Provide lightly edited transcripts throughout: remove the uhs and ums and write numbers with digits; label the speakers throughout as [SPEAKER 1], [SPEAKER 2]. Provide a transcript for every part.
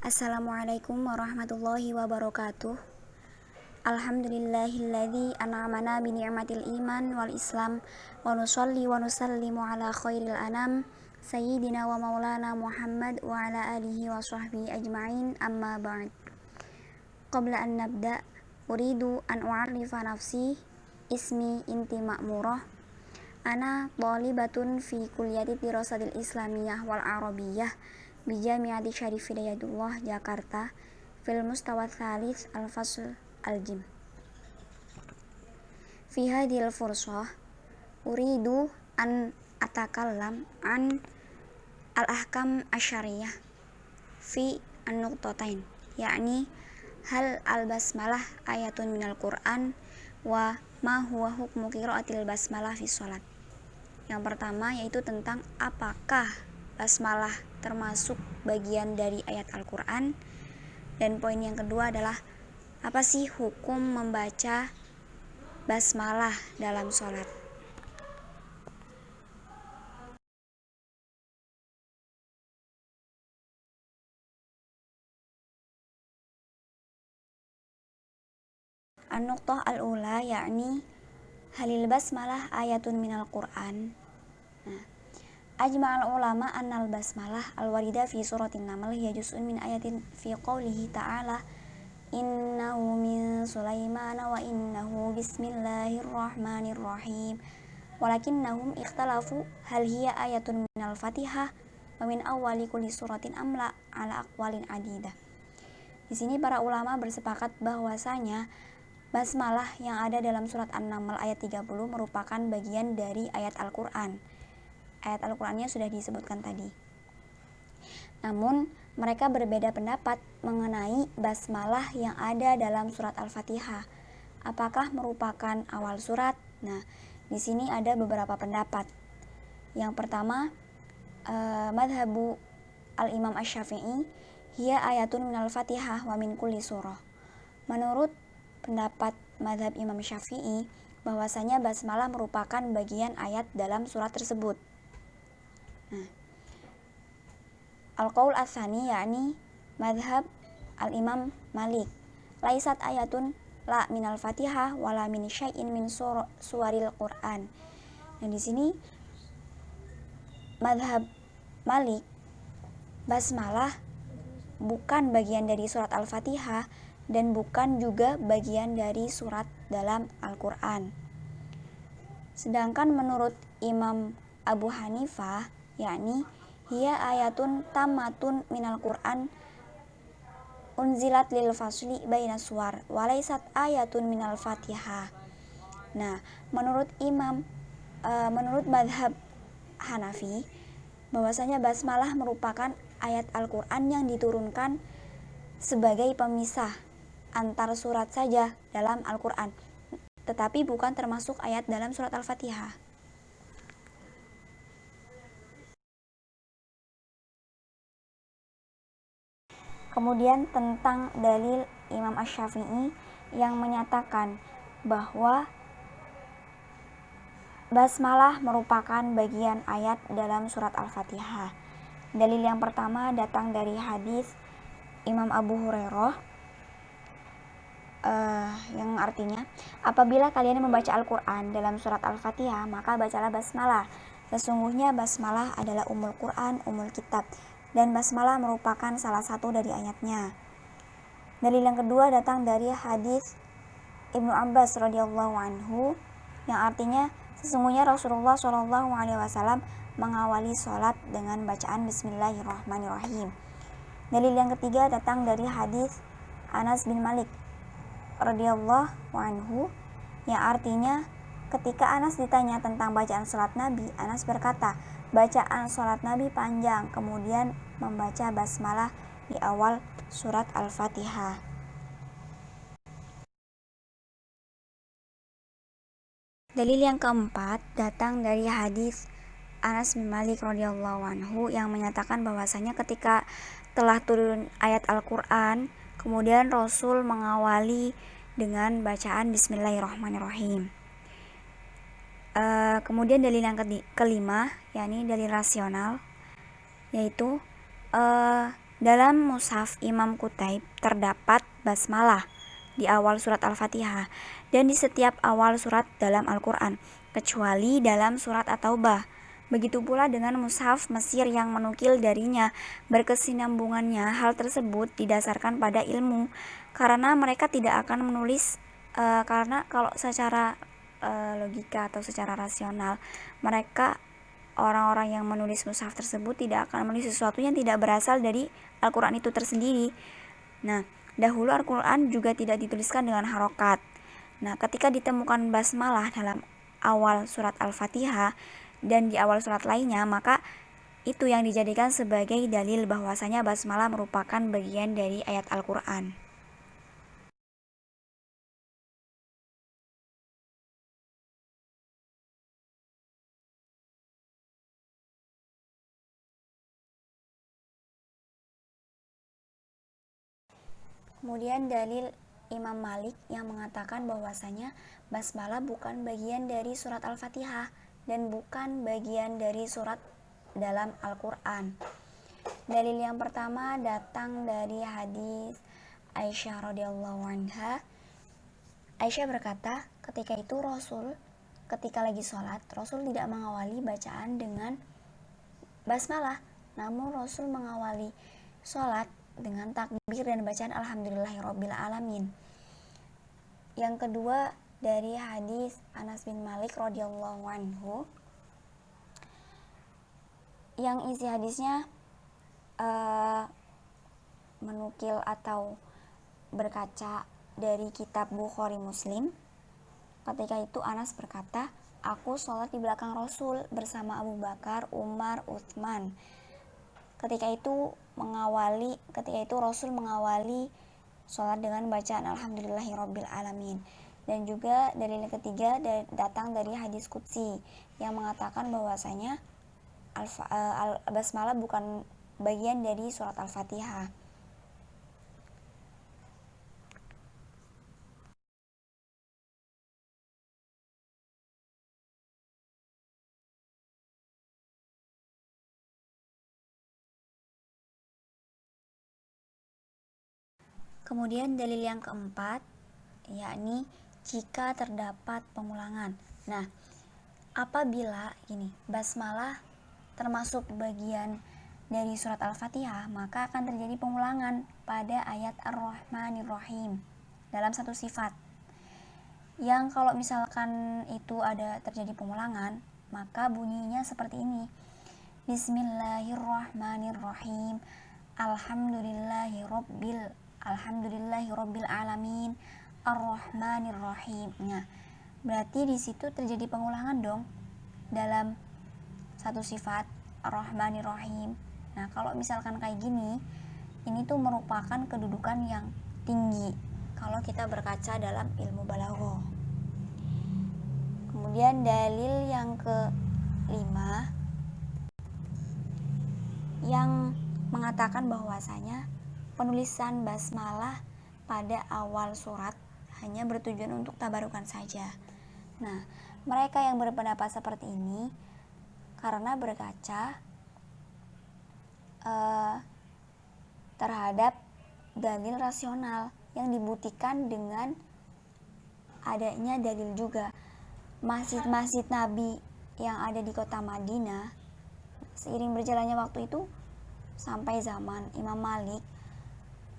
[SPEAKER 1] Assalamualaikum warahmatullahi wabarakatuh. Alhamdulillahilladzi an'amana bi ni'matil iman wal islam wa nusalli wa nusallimu ala khairil anam sayyidina wa maulana Muhammad wa ala alihi wa sahbihi ajma'in, amma ba'd. Qabla an nabda uridu an u'arrifa nafsi. Ismi Inti Ma'murah. Ana thalibatun fi kulliyati dirasatil islamiyah wal arabiyyah bi Jami'ati Syarif Hidayatullah Jakarta fil mustawa tsalits al-fasl al-jim. Fi hadhil fursah uridu an atakallam an al-ahkam asy-syar'iyyah fi an-nuqtatain, yakni hal al-basmalah ayatun minal Qur'an wa ma huwa hukmu qiraatil basmalah fi shalat. Yang pertama yaitu tentang apakah basmalah termasuk bagian dari ayat Al-Quran, dan poin yang kedua adalah apa sih hukum membaca basmalah dalam sholat. An-nuqtah al-ula yakni halil basmalah ayatun minal Quran. Ajma'al ulama annal basmalah al-warida fi suratin Naml hiya juz'un min ayatin fi qawlihi ta'ala innahu min Sulaimana wa innahu bismillahirrahmanirrahim walakinnahum ikhtalafu hal hiya ayatun minal Fatihah wa min awwali kulli suratin amla ala aqwalin adidah. Di sini para ulama bersepakat bahwasanya basmalah yang ada dalam surat An-Naml ayat 30 merupakan bagian dari ayat Al-Qur'an. Ayat Al-Qur'annya sudah disebutkan tadi. Namun mereka berbeda pendapat mengenai basmalah yang ada dalam surat Al-Fatihah. Apakah merupakan awal surat? Nah, di sini ada beberapa pendapat. Yang pertama, madhabu al-Imam Asy-Syafi'i, hiya ayatun minal Fatihah wa min kulli surah. Menurut pendapat madhab Imam Syafi'i, bahwasanya basmalah merupakan bagian ayat dalam surat tersebut. Al-qaul ats-tsani yakni madhab al-Imam Malik, laisat ayatun la minal Fatihah wala min syai'in min suwaril Qur'an. Dan di sini madhab Malik, basmalah bukan bagian dari surat Al-Fatihah dan bukan juga bagian dari surat dalam Al-Qur'an. Sedangkan menurut Imam Abu Hanifah yakni hiya ayatun tamatun minal Qur'an unzilat lil fasli baina suwar walaisat ayatun minal Fatihah. Nah, menurut madhab Hanafi, bahwasanya basmalah merupakan ayat Al-Qur'an yang diturunkan sebagai pemisah antar surat saja dalam Al-Qur'an, tetapi bukan termasuk ayat dalam surat Al-Fatihah. Kemudian tentang dalil Imam Asy-Syafi'i yang menyatakan bahwa basmalah merupakan bagian ayat dalam surat Al-Fatihah. Dalil yang pertama datang dari hadis Imam Abu Hurairah yang artinya, apabila kalian membaca Al-Quran dalam surat Al-Fatihah, maka bacalah basmalah. Sesungguhnya basmalah adalah umul Quran, umul kitab, dan basmalah merupakan salah satu dari ayatnya. Dalil yang kedua datang dari hadis Ibnu Abbas radhiyallahu anhu yang artinya, sesungguhnya Rasulullah SAW mengawali sholat dengan bacaan Bismillahirrahmanirrahim. Dalil yang ketiga datang dari hadis Anas bin Malik radhiyallahu anhu yang artinya, ketika Anas ditanya tentang bacaan sholat Nabi, Anas berkata, bacaan sholat Nabi panjang, kemudian membaca basmalah di awal surat Al-Fatihah. Dalil yang keempat datang dari hadis Anas bin Malik radhiyallahu anhu yang menyatakan bahwasanya ketika telah turun ayat Al-Qur'an, kemudian Rasul mengawali dengan bacaan Bismillahirrahmanirrahim. Kemudian dalil yang kelima yakni dalil rasional, yaitu Dalam mushaf Imam Qutaib terdapat basmalah di awal surat Al-Fatihah dan di setiap awal surat dalam Al-Quran, kecuali dalam surat At-Taubah. Begitu pula dengan mushaf Mesir yang menukil darinya. Berkesinambungannya hal tersebut didasarkan pada ilmu, karena mereka tidak akan menulis karena kalau secara logika atau secara rasional, mereka orang-orang yang menulis mushaf tersebut tidak akan menulis sesuatu yang tidak berasal dari Al-Quran itu tersendiri. Nah, dahulu Al-Quran juga tidak dituliskan dengan harokat. Nah, ketika ditemukan basmalah dalam awal surat Al-Fatihah dan di awal surat lainnya, maka itu yang dijadikan sebagai dalil bahwasanya basmalah merupakan bagian dari ayat Al-Quran. Kemudian dalil Imam Malik yang mengatakan bahwasanya basmalah bukan bagian dari surat Al-Fatihah dan bukan bagian dari surat dalam Al-Quran. Dalil yang pertama datang dari hadis Aisyah radhiyallahu anha. Aisyah berkata, ketika itu ketika lagi sholat, Rasul tidak mengawali bacaan dengan basmalah, namun Rasul mengawali sholat dengan takbir dan bacaan alhamdulillahirabbil alamin. Yang kedua dari hadis Anas bin Malik radhiyallahu anhu, yang isi hadisnya menukil atau berkaca dari kitab Bukhari Muslim. Ketika itu Anas berkata, aku sholat di belakang Rasul bersama Abu Bakar, Umar, Utsman. Ketika itu Rasul mengawali sholat dengan bacaan alhamdulillahirabbil alamin. Dan juga dalil yang ketiga datang dari hadis qudsi yang mengatakan bahwasanya basmalah bukan bagian dari surat Al-Fatihah. Kemudian dalil yang keempat, yakni jika terdapat pengulangan. Nah, apabila basmalah termasuk bagian dari surat Al-Fatihah, maka akan terjadi pengulangan pada ayat Ar-Rahmanir-Rahim dalam satu sifat. Yang kalau misalkan itu ada terjadi pengulangan, maka bunyinya seperti ini. Bismillahirrahmanirrahim. Alhamdulillahirabbil alamin. Ar-Rahmanir-Rahim. Nah, berarti di situ terjadi pengulangan dong dalam satu sifat Ar-Rahmanir-Rahim. Nah, kalau misalkan kayak gini, ini tuh merupakan kedudukan yang tinggi kalau kita berkaca dalam ilmu balaghah. Kemudian dalil yang kelima yang mengatakan bahwasanya penulisan basmalah pada awal surat hanya bertujuan untuk tabarukan saja. Nah, mereka yang berpendapat seperti ini karena berkaca terhadap dalil rasional yang dibuktikan dengan adanya dalil juga. Masjid-masjid Nabi yang ada di kota Madinah, seiring berjalannya waktu itu sampai zaman Imam Malik,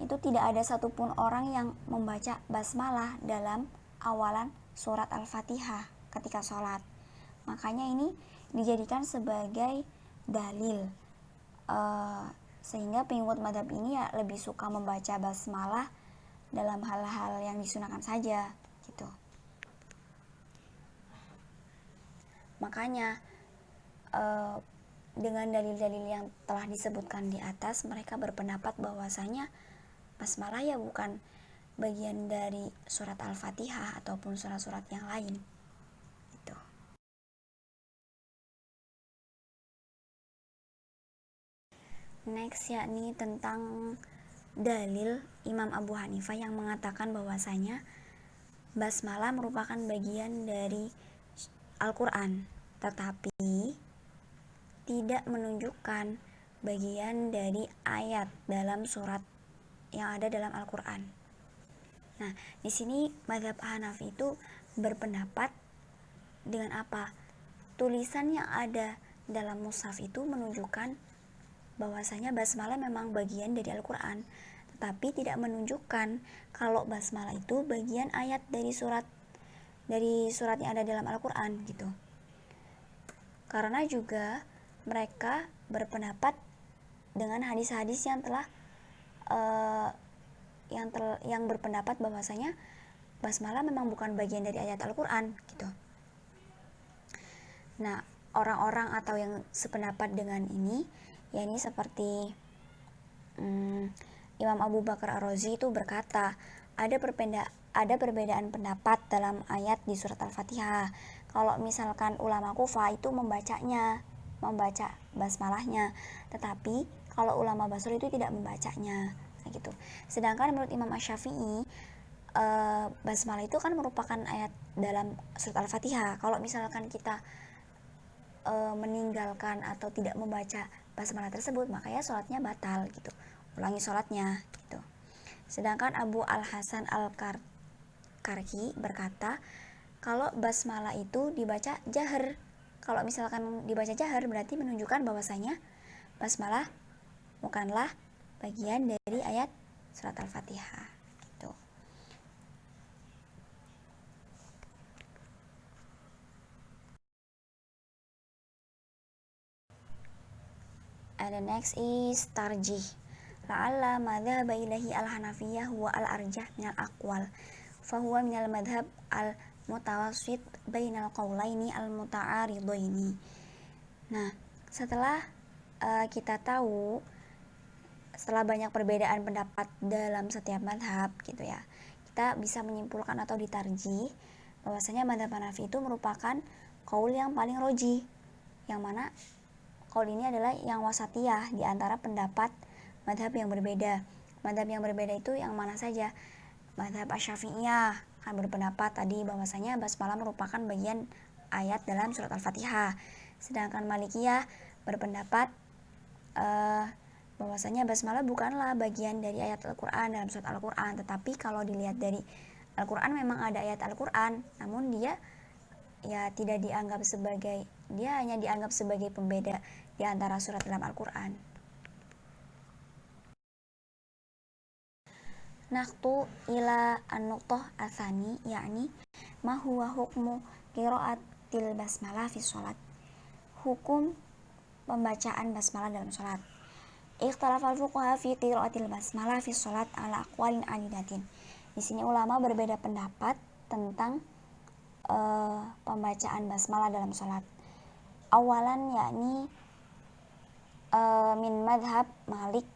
[SPEAKER 1] itu tidak ada satupun orang yang membaca basmalah dalam awalan surat Al-Fatihah ketika sholat. Makanya ini dijadikan sebagai dalil, sehingga pengikut madhab ini ya lebih suka membaca basmalah dalam hal-hal yang disunahkan saja gitu. Makanya dengan dalil-dalil yang telah disebutkan di atas, mereka berpendapat bahwasanya basmalah ya bukan bagian dari surat Al-Fatihah ataupun surat-surat yang lain gitu. Next yakni tentang dalil Imam Abu Hanifah yang mengatakan bahwasanya basmalah merupakan bagian dari Al-Quran, tetapi tidak menunjukkan bagian dari ayat dalam surat yang ada dalam Al-Qur'an. Nah, di sini mazhab Hanafi itu berpendapat dengan apa? Tulisan yang ada dalam mushaf itu menunjukkan bahwasanya basmalah memang bagian dari Al-Qur'an, tetapi tidak menunjukkan kalau basmalah itu bagian ayat dari surat yang ada dalam Al-Qur'an gitu. Karena juga mereka berpendapat dengan hadis-hadis yang telah yang berpendapat bahwasanya basmalah memang bukan bagian dari ayat Al-Qur'an gitu. Nah, orang-orang atau yang sependapat dengan ini, yakni seperti Imam Abu Bakar Ar-Razi itu berkata, ada perbedaan pendapat dalam ayat di surat Al-Fatihah. Kalau misalkan ulama Kufah itu membaca basmalahnya, tetapi kalau ulama Basra itu tidak membacanya, gitu. Sedangkan menurut Imam Asy-Syafi'i, basmalah itu kan merupakan ayat dalam surat Al-Fatihah. Kalau misalkan kita meninggalkan atau tidak membaca basmalah tersebut, makanya sholatnya batal gitu, ulangi sholatnya gitu. Sedangkan Abu Al-Hasan Al-Karki berkata, kalau basmalah itu dibaca jahar. Kalau misalkan dibaca jahar berarti menunjukkan bahwasanya basmalah bukanlah bagian dari ayat surat Al-Fatihah gitu. And the next is tarjih. La'alla madhaba ilahi al-Hanafiyah huwa al-arjah minal aqwal. Fahuwa minal madhab al-mutawassit bainal qawlaini al-muta'aridaini. Nah, setelah kita tahu, setelah banyak perbedaan pendapat dalam setiap madhab gitu ya, kita bisa menyimpulkan atau ditarjih bahwasanya madhab Hanafi itu merupakan qaul yang paling roji, yang mana qaul ini adalah yang wasatiyah di antara pendapat madhab yang berbeda. Madhab yang berbeda itu yang mana saja? Madhab Asy-Syafi'iyah kan berpendapat tadi bahwasanya basmalah merupakan bagian ayat dalam surat Al-Fatihah. Sedangkan Malikiyah berpendapat bahwasanya basmalah bukanlah bagian dari ayat Al-Qur'an dalam surat Al-Qur'an, tetapi kalau dilihat dari Al-Qur'an memang ada ayat Al-Qur'an, namun dia ya tidak dianggap sebagai, dia hanya dianggap sebagai pembeda di antara surat dalam Al-Qur'an. Naqtu ila an-nuqtah atsani, yakni ma huwa hukmu qiraatil basmalah fi shalat. Hukum pembacaan basmalah dalam salat. Ikhtalafal fuqaha fi qiraatil basmalah fi shalat ala aqwalin adidatin. Di sini ulama berbeda pendapat tentang pembacaan basmalah dalam salat. Awalan yakni min madhab Malik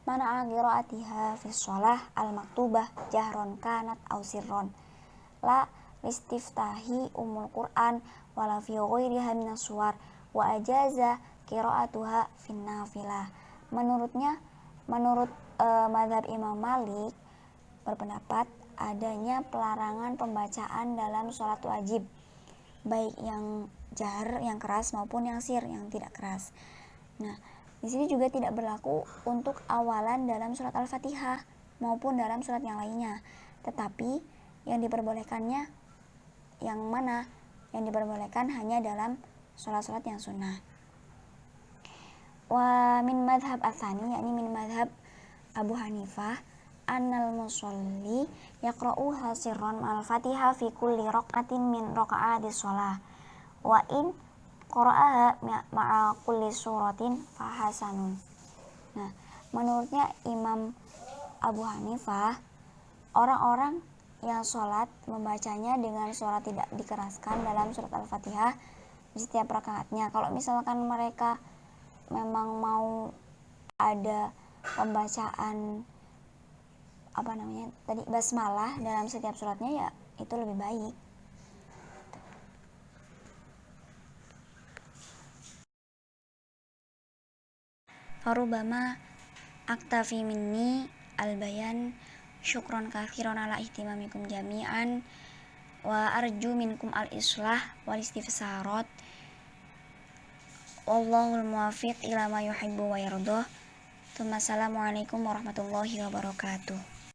[SPEAKER 1] mana qiraatiha fi shalah al-maktubah jahron kanat aw sirron la listiftahi umul Qur'an wala fi ghairiha minas suwar wa ajaza qiraatuha fin nafilah. Menurut madhab Imam Malik berpendapat adanya pelarangan pembacaan dalam sholat wajib, baik yang jahar, yang keras maupun yang sir, yang tidak keras. Nah, di sini juga tidak berlaku untuk awalan dalam surat Al-Fatihah maupun dalam surat yang lainnya. Tetapi yang diperbolehkannya yang mana? Yang diperbolehkan hanya dalam sholat-sholat yang sunnah. Wa min madhab atsani, yakni min madhab Abu Hanifah, annal musolli yaqra'u hasirron al-Fatihah fi kulli raqatin min raqa'atis shalah wa in qara'aha ma'a kulli suratin fahasanun. Nah, menurutnya Imam Abu Hanifah, orang-orang yang sholat membacanya dengan suara tidak dikeraskan dalam surat Al-Fatihah di setiap rakaatnya. Kalau misalkan mereka memang mau ada pembacaan basmalah dalam setiap suratnya, ya itu lebih baik. Farubama aktafi minni al-bayan syukron kathiron ala ihtimamikum jami'an wa arju minkum al-islah wal istifsarat Wallahul muwaffiq ila ma yuhibbu wa yardha. Assalamualaikum warahmatullahi wabarakatuh.